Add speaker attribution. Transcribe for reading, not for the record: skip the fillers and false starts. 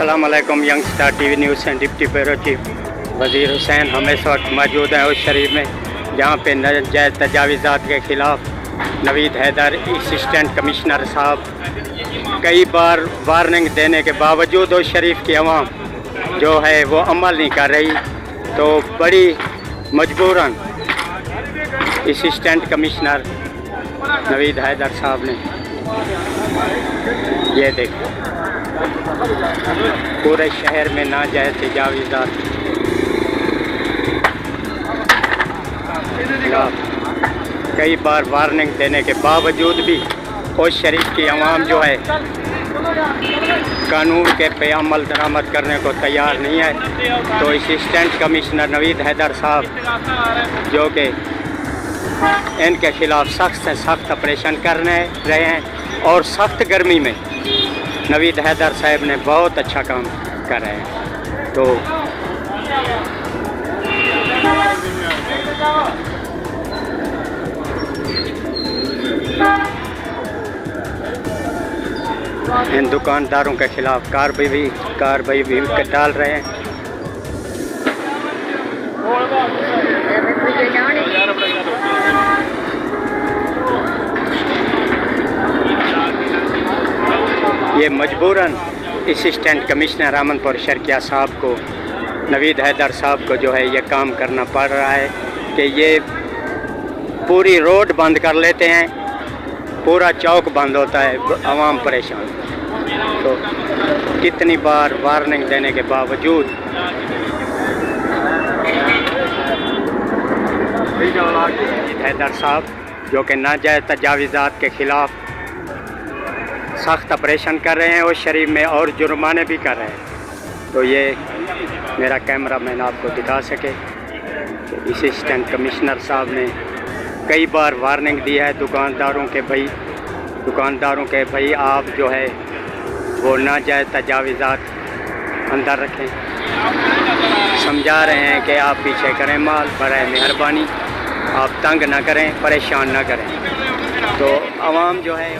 Speaker 1: अस्सलाम वालेकुम। Young star TV news and deputy bureau chief वज़ीर हुसैन हम इस वक्त मौजूद हैं उस शरीफ में जहाँ पे नाजायज़ तजावीज़ात के ख़िलाफ़ नवीद हैदर असिस्टेंट कमिश्नर साहब कई बार वार्निंग देने के बावजूद उस शरीफ की आवाम जो है वो अमल नहीं कर रही, तो बड़ी मजबूरन असिस्टेंट कमिश्नर नवीद हैदर साहब ने ये देखो पूरे शहर में नाजायज़ तजावीज़ात कई बार वार्निंग देने के बावजूद भी उस शरीफ की आवाम जो है कानून के पे अमल दरामद करने को तैयार नहीं है। तो असिस्टेंट कमिश्नर नवीद हैदर साहब जो कि इनके ख़िलाफ़ सख्त से सख्त ऑपरेशन कर रहे हैं और सख्त गर्मी में नवीद हैदर साहब ने बहुत अच्छा काम कर रहे हैं। तो इन दुकानदारों के खिलाफ कार्रवाई भी डाल रहे हैं। ये मजबूरन असिस्टेंट कमिश्नर अमनपुर शर्किया साहब को नवीद हैदर साहब को जो है ये काम करना पड़ रहा है कि ये पूरी रोड बंद कर लेते हैं, पूरा चौक बंद होता है, आवाम परेशान। तो कितनी बार वार्निंग देने के बावजूद हैदर साहब जो कि नाजायज़ तजावीज़ात के ख़िलाफ़ सख्त ऑपरेशन कर रहे हैं उस शरीफ में और जुर्माने भी कर रहे हैं। तो ये मेरा कैमरा मैन आपको दिखा सके कि असिस्टेंट कमिश्नर साहब ने कई बार वार्निंग दी है दुकानदारों के भाई आप जो है वो नाजायज़ तजावीज़ात अंदर रखें, समझा रहे हैं कि आप पीछे करें माल, बराए मेहरबानी आप तंग ना करें, परेशान ना करें। तो आवाम जो है